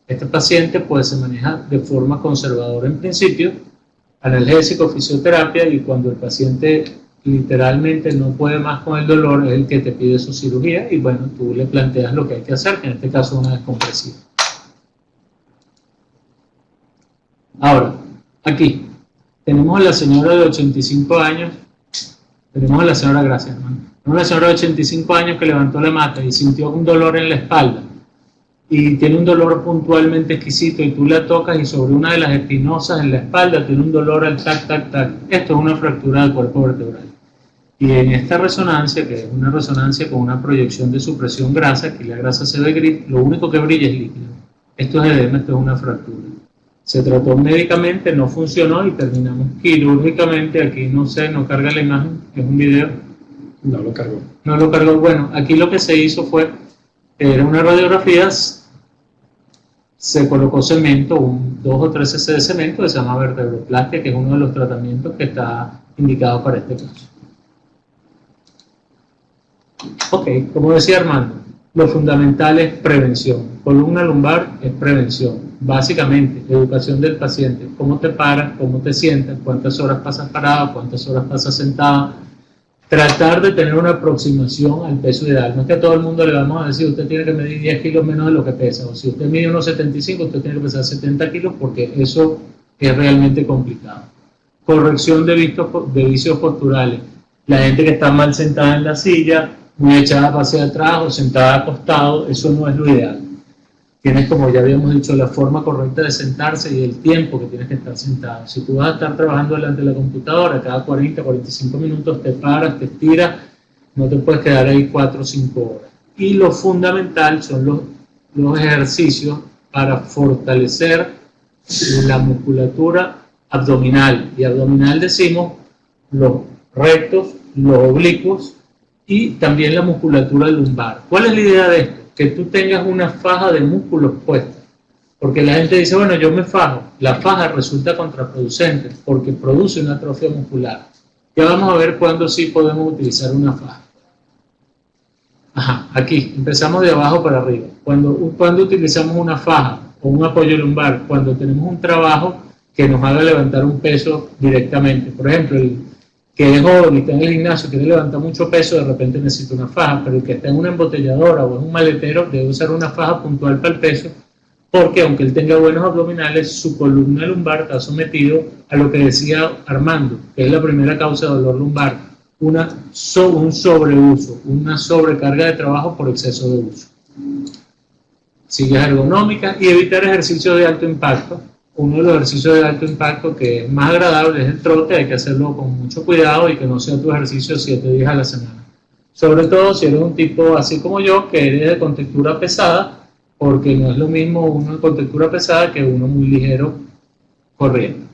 Este paciente pues se maneja de forma conservadora en principio, analgésico, fisioterapia, y cuando el paciente literalmente no puede más con el dolor, es el que te pide su cirugía y bueno, tú le planteas lo que hay que hacer, que en este caso es una descompresiva. Ahora, aquí tenemos a la señora de 85 años, tenemos a la señora, gracias hermano, tenemos a la señora de 85 años que levantó la mata y sintió un dolor en la espalda y tiene un dolor puntualmente exquisito y tú la tocas y sobre una de las espinosas en la espalda tiene un dolor al tac, tac, tac. Esto es una fractura del cuerpo vertebral. Y en esta resonancia, que es una resonancia con una proyección de supresión grasa, aquí la grasa se ve gris, lo único que brilla es líquido. Esto es edema, esto es una fractura. Se trató médicamente, no funcionó y terminamos quirúrgicamente. Aquí no sé, no carga la imagen, es un video. No lo cargó. No lo cargó. Bueno, aquí lo que se hizo fue, era una radiografía, se colocó cemento, 2 o 3 cc de cemento que se llama vertebroplastia, que es uno de los tratamientos que está indicado para este caso. Ok, como decía Armando, lo fundamental es prevención. Columna lumbar es prevención. Básicamente, educación del paciente. Cómo te paras, cómo te sientas, cuántas horas pasas parado, cuántas horas pasas sentado. Tratar de tener una aproximación al peso ideal. No es que a todo el mundo le vamos a decir, usted tiene que medir 10 kilos menos de lo que pesa. O si usted mide unos 75, usted tiene que pesar 70 kilos porque eso es realmente complicado. Corrección de vicios posturales. La gente que está mal sentada en la silla, muy echada hacia atrás o sentada acostado, eso no es lo ideal. Tienes, como ya habíamos dicho, la forma correcta de sentarse y el tiempo que tienes que estar sentado. Si tú vas a estar trabajando delante de la computadora, cada 40, 45 minutos te paras, te estiras, no te puedes quedar ahí 4 o 5 horas. Y lo fundamental son los ejercicios para fortalecer la musculatura abdominal. Y abdominal decimos los rectos, los oblicuos y también la musculatura lumbar. ¿Cuál es la idea de esto? Que tú tengas una faja de músculos puesta. Porque la gente dice, bueno, yo me fajo. La faja resulta contraproducente porque produce una atrofia muscular. Ya vamos a ver cuándo sí podemos utilizar una faja. Ajá, aquí, empezamos de abajo para arriba. Cuando utilizamos una faja o un apoyo lumbar, cuando tenemos un trabajo que nos haga levantar un peso directamente. Por ejemplo, el que es joven y está en el gimnasio, quiere levantar mucho peso, de repente necesita una faja, pero el que está en una embotelladora o en un maletero debe usar una faja puntual para el peso, porque aunque él tenga buenos abdominales, su columna lumbar está sometido a lo que decía Armando, que es la primera causa de dolor lumbar, un sobreuso, una sobrecarga de trabajo por exceso de uso. Sillas ergonómicas y evitar ejercicios de alto impacto. Uno de los ejercicios de alto impacto que es más agradable es el trote, hay que hacerlo con mucho cuidado y que no sea tu ejercicio 7 días a la semana. Sobre todo si eres un tipo así como yo, que eres de contextura pesada, porque no es lo mismo uno de contextura pesada que uno muy ligero corriendo.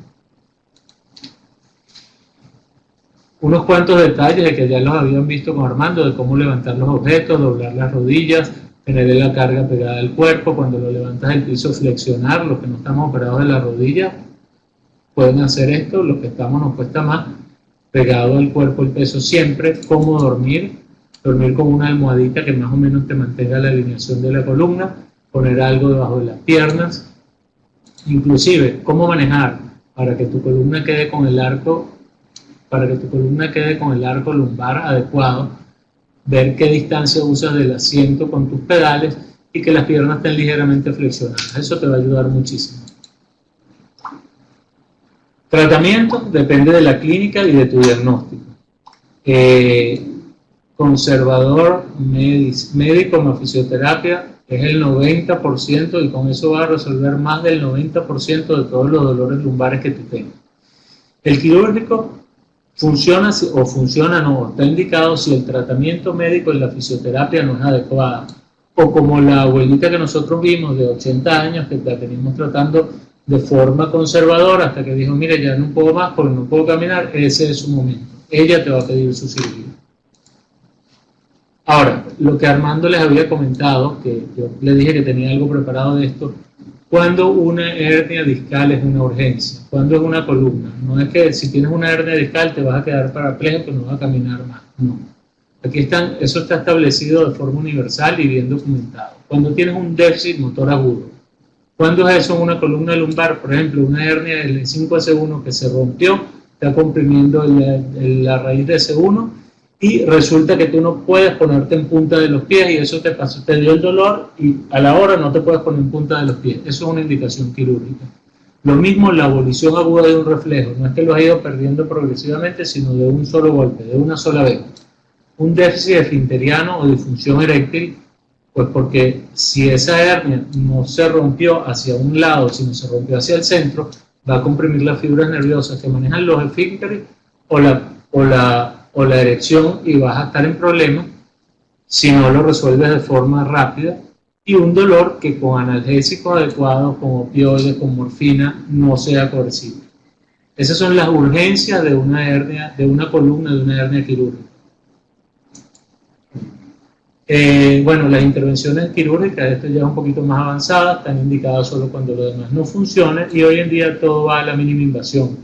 Unos cuantos detalles de que ya los habían visto con Armando, de cómo levantar los objetos, doblar las rodillas, tener la carga pegada al cuerpo, cuando lo levantas del piso flexionar, los que no estamos operados de la rodilla pueden hacer esto, los que estamos nos cuesta más, pegado al cuerpo el peso siempre, cómo dormir con una almohadita que más o menos te mantenga la alineación de la columna, poner algo debajo de las piernas, inclusive cómo manejar para que tu columna quede con el arco, lumbar adecuado, ver qué distancia usas del asiento con tus pedales y que las piernas estén ligeramente flexionadas. Eso te va a ayudar muchísimo. Tratamiento depende de la clínica y de tu diagnóstico. Conservador, médico más fisioterapia es el 90% y con eso va a resolver más del 90% de todos los dolores lumbares que tú tengas. El quirúrgico funciona o funciona no, está indicado si el tratamiento médico y la fisioterapia no es adecuada. O como la abuelita que nosotros vimos de 80 años que la teníamos tratando de forma conservadora hasta que dijo, mire, ya no puedo más porque no puedo caminar, ese es su momento. ella te va a pedir su cirugía. Ahora, lo que Armando les había comentado, que yo le dije que tenía algo preparado de esto, cuando una hernia discal es una urgencia, cuando es una columna, no es que si tienes una hernia discal te vas a quedar parapléjico y no vas a caminar más, no. Aquí eso está establecido de forma universal y bien documentado. Cuando tienes un déficit motor agudo, cuando es eso una columna lumbar, por ejemplo, una hernia del 5S1 que se rompió, está comprimiendo la raíz de S1 y resulta que tú no puedes ponerte en punta de los pies y eso te pasó, te dio el dolor y a la hora no te puedes poner en punta de los pies. Eso es una indicación quirúrgica. Lo mismo la abolición aguda de un reflejo, no es que lo has ido perdiendo progresivamente, sino de un solo golpe, de una sola vez. Un déficit esfinteriano o disfunción eréctil, pues porque si esa hernia no se rompió hacia un lado, sino se rompió hacia el centro, va a comprimir las fibras nerviosas que manejan los esfínteres o la erección y vas a estar en problemas si no lo resuelves de forma rápida, y un dolor que con analgésicos adecuados, con opioides, con morfina, no sea coercible. Esas son las urgencias de una hernia, de una columna, de una hernia quirúrgica. Bueno, las intervenciones quirúrgicas, esto ya es un poquito más avanzadas, están indicadas solo cuando lo demás no funcione y hoy en día todo va a la mínima invasión.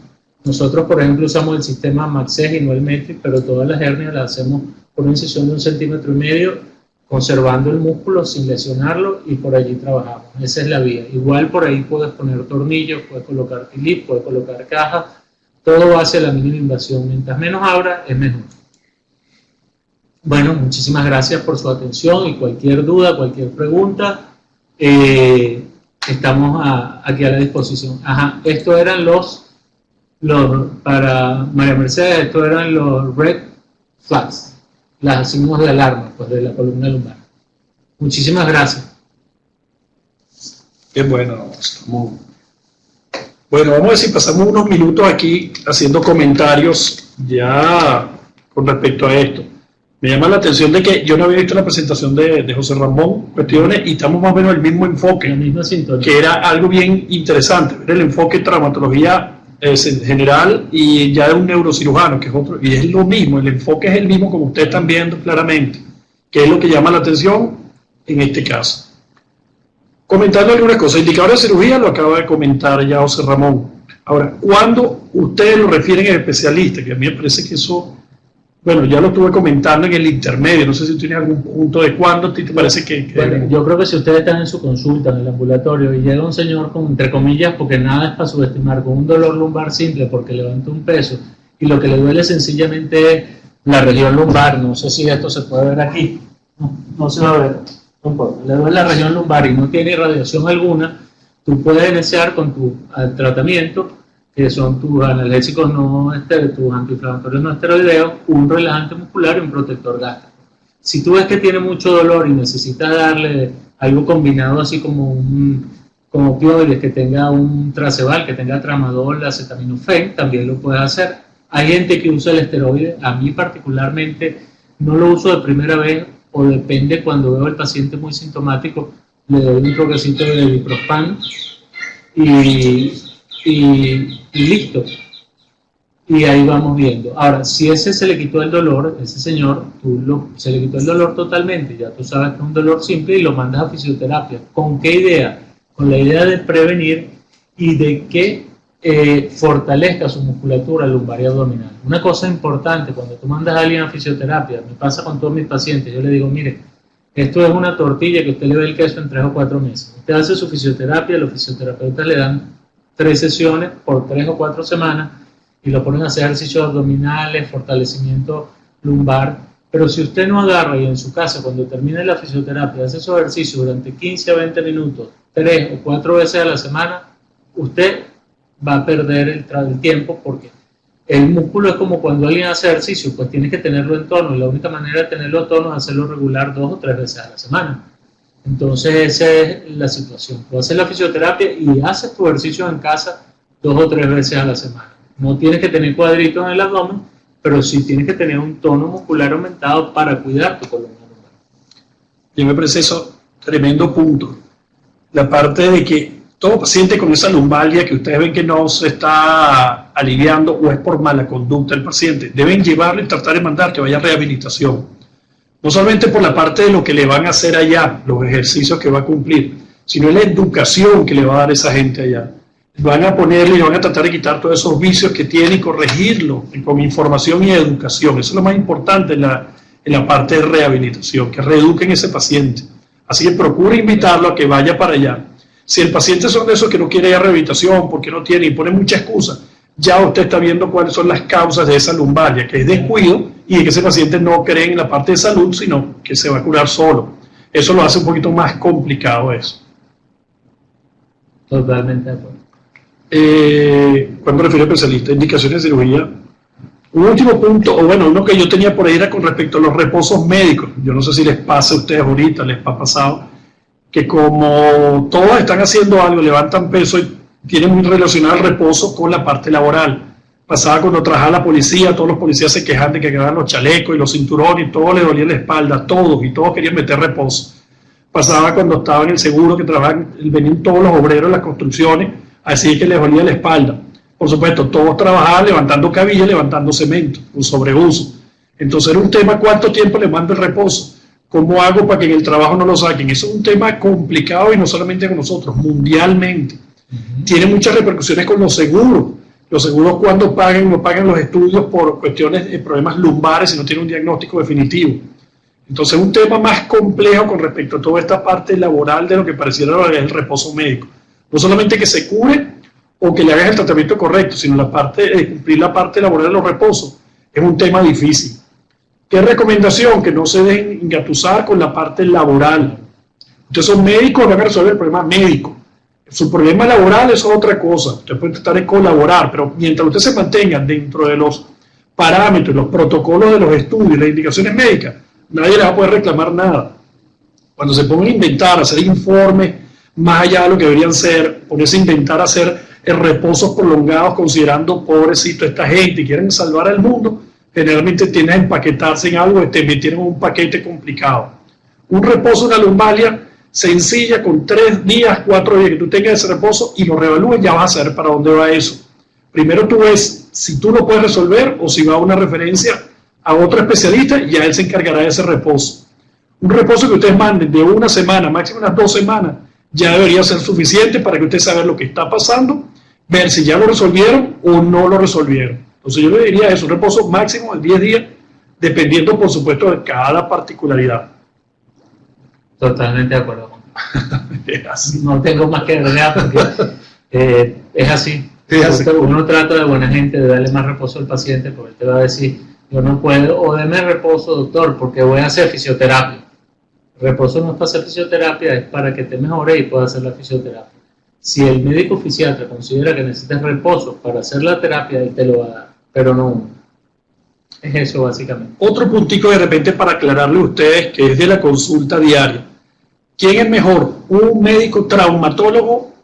Nosotros, por ejemplo, usamos el sistema Maxeg y no el Metric, pero todas las hernias las hacemos por una incisión de 1,5 cm, conservando el músculo sin lesionarlo y por allí trabajamos. Esa es la vía. Igual por ahí puedes poner tornillos, puedes colocar clip, puedes colocar cajas, todo va hacia la mínima invasión. Mientras menos abra, es mejor. Bueno, muchísimas gracias por su atención y cualquier duda, cualquier pregunta, estamos aquí a la disposición. Ajá, estos eran para María Mercedes, estos eran los red flags, las signos de alarma pues, de la columna lumbar. Muchísimas gracias. Qué bueno, bueno, vamos a ver si pasamos unos minutos aquí haciendo comentarios ya con respecto a esto. Me llama la atención de que yo no había visto la presentación de José Ramón, cuestiones, y estamos más o menos en el mismo enfoque, la misma sintonía, que era algo bien interesante, el enfoque traumatología general y ya de un neurocirujano, que es otro, y es lo mismo, el enfoque es el mismo como ustedes están viendo claramente, que es lo que llama la atención en este caso. Comentando algunas cosas, indicadores de cirugía lo acaba de comentar ya José Ramón. Ahora, cuando ustedes lo refieren a especialista, que a mí me parece que eso... Bueno, ya lo estuve comentando en el intermedio, no sé si tú tienes algún punto de cuándo te parece que... Bueno, yo creo que si ustedes están en su consulta, en el ambulatorio, y llega un señor con, entre comillas, porque nada es para subestimar, con un dolor lumbar simple porque levanta un peso, y lo que le duele sencillamente es la región lumbar, no sé si esto se puede ver aquí, no se va a ver, no importa, le duele la región lumbar y no tiene irradiación alguna, tú puedes iniciar con tu tratamiento, que son tus analgésicos no esteroideos, tus antiinflamatorios no esteroideos, un relajante muscular y un protector gástrico. Si tú ves que tiene mucho dolor y necesitas darle algo combinado así como opioides, que tenga un Traceval, que tenga tramadol, acetaminofén, también lo puedes hacer. Hay gente que usa el esteroide, a mí particularmente no lo uso de primera vez o depende cuando veo al paciente muy sintomático, le doy un toquecito de ibuprofán y listo. Y ahí vamos viendo. Ahora, si ese se le quitó el dolor, ese señor, se le quitó el dolor totalmente, ya tú sabes que es un dolor simple y lo mandas a fisioterapia. ¿Con qué idea? Con la idea de prevenir y de que fortalezca su musculatura lumbar y abdominal. Una cosa importante, cuando tú mandas a alguien a fisioterapia, me pasa con todos mis pacientes, yo le digo, mire, esto es una tortilla que usted le ve el queso en 3 o 4 meses. Usted hace su fisioterapia, los fisioterapeutas le dan 3 sesiones por 3 o 4 semanas y lo ponen a hacer ejercicios abdominales, fortalecimiento lumbar, pero si usted no agarra y en su casa cuando termine la fisioterapia hace esos ejercicios durante 15 a 20 minutos, 3 o 4 veces a la semana, usted va a perder el tiempo porque el músculo es como cuando alguien hace ejercicio, pues tienes que tenerlo en tono y la única manera de tenerlo en tono es hacerlo regular 2 o 3 veces a la semana. Entonces esa es la situación. Tú haces la fisioterapia y haces tu ejercicio en casa 2 o 3 veces a la semana. No tienes que tener cuadritos en el abdomen, pero sí tienes que tener un tono muscular aumentado para cuidar tu columna lumbar. Yo me parece eso tremendo punto. La parte de que todo paciente con esa lumbalgia que ustedes ven que no se está aliviando o es por mala conducta del paciente, deben llevarlo y tratar de mandar que vaya a rehabilitación. No solamente por la parte de lo que le van a hacer allá, los ejercicios que va a cumplir, sino la educación que le va a dar esa gente allá. Van a ponerle y van a tratar de quitar todos esos vicios que tiene y corregirlo con información y educación. Eso es lo más importante en la parte de rehabilitación, que reeduquen a ese paciente. Así que procure invitarlo a que vaya para allá. Si el paciente son de esos que no quiere ir a rehabilitación porque no tiene y pone mucha excusa, ya usted está viendo cuáles son las causas de esa lumbalgia, que es descuido y de que ese paciente no cree en la parte de salud, sino que se va a curar solo. Eso lo hace un poquito más complicado eso. Totalmente de acuerdo. Cuando me refiero a especialista, indicaciones de cirugía. Un último punto, o bueno, uno que yo tenía por ahí era con respecto a los reposos médicos. Yo no sé si les pasa a ustedes ahorita, les ha pasado, que como todos están haciendo algo, levantan peso y tienen muy relacionado el reposo con la parte laboral. Pasaba cuando trabajaba la policía, todos los policías se quejaban de que quedaban los chalecos y los cinturones y todo les dolía la espalda, todos, y todos querían meter reposo. Pasaba cuando estaba en el seguro, que trabajaban, venían todos los obreros en las construcciones, así que les dolía la espalda. Por supuesto, todos trabajaban levantando cabillas, levantando cemento, un sobreuso. Entonces era un tema, ¿cuánto tiempo les mando el reposo? ¿Cómo hago para que en el trabajo no lo saquen? Eso es un tema complicado y no solamente con nosotros, mundialmente. Tiene muchas repercusiones con los seguros. Los seguros cuando pagan, no pagan los estudios por cuestiones de problemas lumbares si no tienen un diagnóstico definitivo. Entonces es un tema más complejo con respecto a toda esta parte laboral de lo que pareciera el reposo médico. No solamente que se cure o que le hagas el tratamiento correcto, sino la parte de cumplir la parte laboral de los reposos. Es un tema difícil. ¿Qué recomendación? Que no se dejen engatusar con la parte laboral. Ustedes son médicos, van a resolver el problema médico. Su problema laboral es otra cosa. Ustedes pueden tratar de colaborar, pero mientras ustedes se mantengan dentro de los parámetros, los protocolos de los estudios, las indicaciones médicas, nadie les va a poder reclamar nada. Cuando se pongan a inventar, hacer informes más allá de lo que deberían ser, ponerse a inventar hacer reposos prolongados considerando pobrecito a esta gente y quieren salvar al mundo, generalmente tienden a empaquetarse en algo que te metieron en un paquete complicado. Un reposo, una lumbalgia sencilla con 3 días, 4 días que tú tengas ese reposo y lo reevalúes, ya vas a saber para dónde va eso. Primero tú ves si tú lo puedes resolver o si va a una referencia a otro especialista y ya él se encargará de ese reposo. Un reposo que ustedes manden de 1 semana, máximo unas 2 semanas, ya debería ser suficiente para que ustedes saben lo que está pasando, ver si ya lo resolvieron o no lo resolvieron. Entonces yo le diría eso, un reposo máximo de 10 días, dependiendo por supuesto de cada particularidad. Totalmente de acuerdo. No tengo más que agregar porque es así. Uno trata de buena gente de darle más reposo al paciente porque él te va a decir, yo no puedo, o deme reposo, doctor, porque voy a hacer fisioterapia. El reposo no es para hacer fisioterapia, es para que te mejores y puedas hacer la fisioterapia. Si el médico fisiatra considera que necesitas reposo para hacer la terapia, él te lo va a dar, pero no. Es eso básicamente. Otro puntico de repente para aclararle a ustedes que es de la consulta diaria. ¿Quién es mejor? ¿Un médico traumatólogo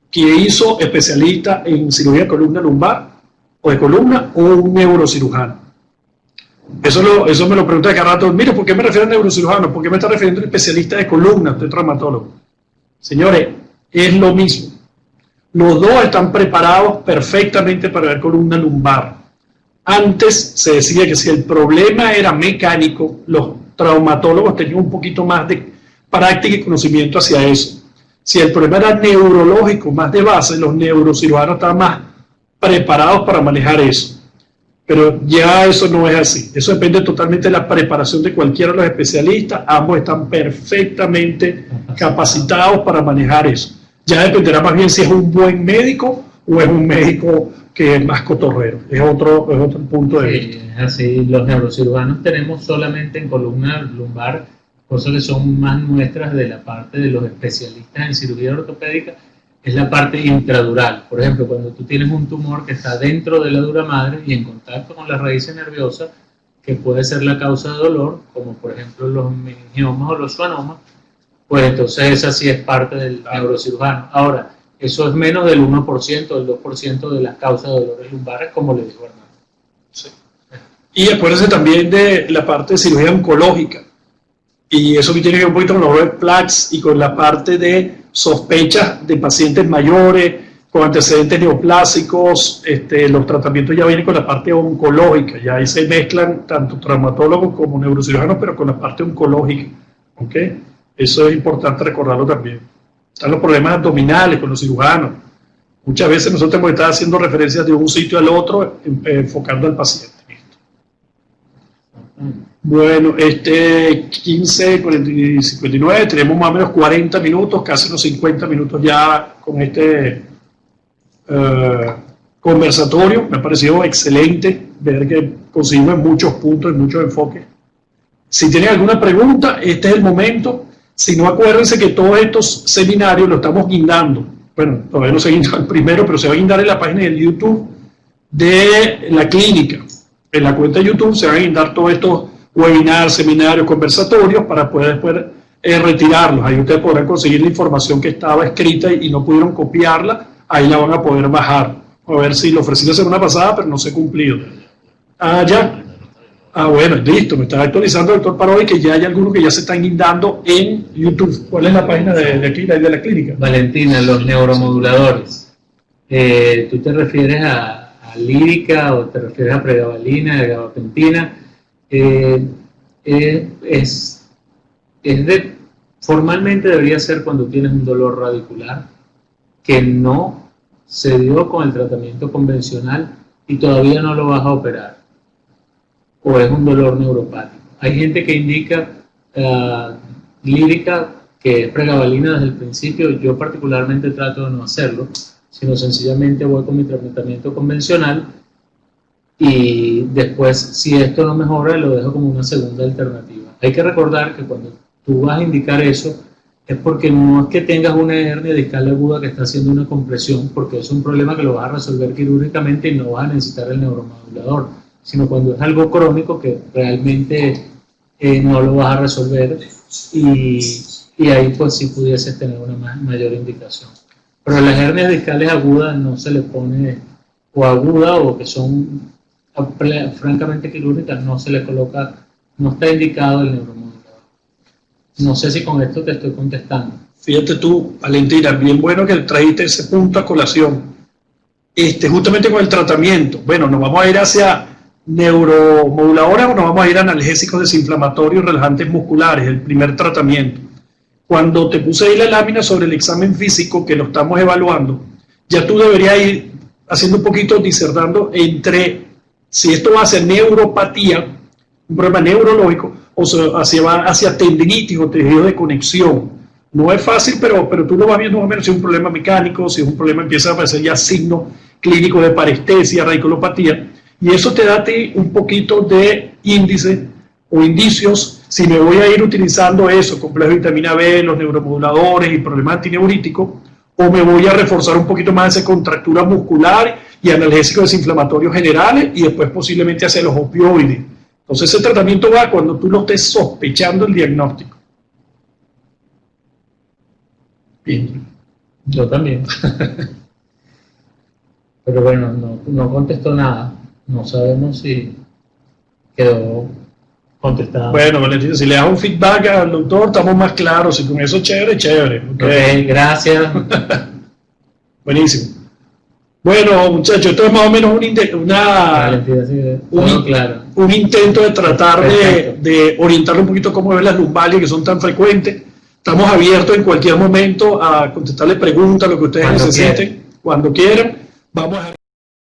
que hizo especialista en cirugía de columna lumbar o de columna o un neurocirujano? Eso me lo pregunta cada rato. Mira, ¿por qué me refiero a neurocirujano? ¿Por qué me está refiriendo a un especialista de columna? Estoy traumatólogo. Señores, es lo mismo. Los dos están preparados perfectamente para ver columna lumbar. Antes se decía que si el problema era mecánico, los traumatólogos tenían un poquito más de práctica y conocimiento hacia eso. Si el problema era neurológico, más de base, los neurocirujanos estaban más preparados para manejar eso. Pero ya eso no es así. Eso depende totalmente de la preparación de cualquiera de los especialistas. Ambos están perfectamente capacitados para manejar eso. Ya dependerá más bien si es un buen médico o es un médico que es más cotorrero. Es otro punto de vista. Es así. Los neurocirujanos tenemos solamente en columna lumbar cosas que son más nuestras de la parte de los especialistas en cirugía ortopédica, es la parte intradural. Por ejemplo, cuando tú tienes un tumor que está dentro de la dura madre y en contacto con las raíces nerviosas, que puede ser la causa de dolor, como por ejemplo los meningiomas o los schwannomas, pues entonces esa sí es parte del neurocirujano. Ahora, eso es menos del 1%, del 2% de las causas de dolores lumbares, como le dijo Hernán. Sí. Y acuérdense también de la parte de cirugía oncológica. Y eso que tiene que ver un poquito con los red flags y con la parte de sospechas de pacientes mayores, con antecedentes neoplásicos, los tratamientos ya vienen con la parte oncológica, ya ahí se mezclan tanto traumatólogos como neurocirujanos, pero con la parte oncológica, ¿ok? Eso es importante recordarlo también. Están los problemas abdominales con los cirujanos. Muchas veces nosotros tenemos que estar haciendo referencias de un sitio al otro, enfocando al paciente. Bueno, 15, 40 y 59, tenemos más o menos 40 minutos, casi unos 50 minutos ya con este conversatorio. Me ha parecido excelente ver que conseguimos muchos puntos, muchos enfoques. Si tienen alguna pregunta, este es el momento. Si no, acuérdense que todos estos seminarios los estamos guindando. Bueno, todavía no se guinda el primero, pero se va a guindar en la página de YouTube de la clínica. En la cuenta de YouTube se van a guindar todos estos webinars, seminarios, conversatorios para poder después retirarlos. Ahí ustedes podrán conseguir la información que estaba escrita y no pudieron copiarla. Ahí la van a poder bajar. A ver si lo ofrecí la semana pasada, pero no se ha cumplido. Ah, ya. Ah, bueno, listo. Me está actualizando el doctor Parodi que ya hay algunos que ya se están guindando en YouTube. ¿Cuál es la página de aquí, de la clínica? Valentina, los neuromoduladores. ¿Tú te refieres a lírica o te refieres a pregabalina, gabapentina? Formalmente debería ser cuando tienes un dolor radicular que no se dio con el tratamiento convencional y todavía no lo vas a operar, o es un dolor neuropático. Hay gente que indica lírica, que es pregabalina desde el principio. Yo particularmente trato de no hacerlo, sino sencillamente voy con mi tratamiento convencional y después, si esto no mejora, lo dejo como una segunda alternativa. Hay que recordar que cuando tú vas a indicar eso, es porque no es que tengas una hernia discal aguda que está haciendo una compresión, porque es un problema que lo vas a resolver quirúrgicamente y no vas a necesitar el neuromodulador, sino cuando es algo crónico que realmente no lo vas a resolver y ahí pues sí pudieses tener una mayor indicación. Pero las hernias discales agudas no se le pone, o aguda o que son francamente quirúrgicas, no se le coloca, no está indicado el neuromodulador. No sé si con esto te estoy contestando. Fíjate tú, Valentina, bien bueno que trajiste ese punto a colación. Justamente con el tratamiento, bueno, nos vamos a ir hacia neuromoduladores o nos vamos a ir a analgésicos desinflamatorios relajantes musculares, el primer tratamiento. Cuando te puse ahí la lámina sobre el examen físico que lo estamos evaluando, ya tú deberías ir haciendo un poquito, disertando entre si esto va hacia neuropatía, un problema neurológico, o va hacia tendinitis o tejido de conexión. No es fácil, pero tú lo vas viendo más o menos si es un problema mecánico, si es un problema, empieza a aparecer ya signos clínicos de parestesia, radiculopatía, y eso te da a ti un poquito de índice o indicios si me voy a ir utilizando eso, complejo de vitamina B, los neuromoduladores y problemas antineuríticos, o me voy a reforzar un poquito más esa contractura muscular y analgésicos desinflamatorios generales y después posiblemente hacia los opioides. Entonces ese tratamiento va cuando tú lo estés sospechando el diagnóstico. Bien. Yo también. Pero bueno, no contestó nada. No sabemos si quedó contestado. Bueno, Valentina, si le das un feedback al doctor, estamos más claros. Y con eso, chévere, chévere. Ok, gracias. Buenísimo. Bueno, muchachos, esto es más o menos un intento de tratar de orientarle un poquito cómo ven las lumbalias que son tan frecuentes. Estamos abiertos en cualquier momento a contestarle preguntas, lo que ustedes necesiten, cuando quieran. Vamos a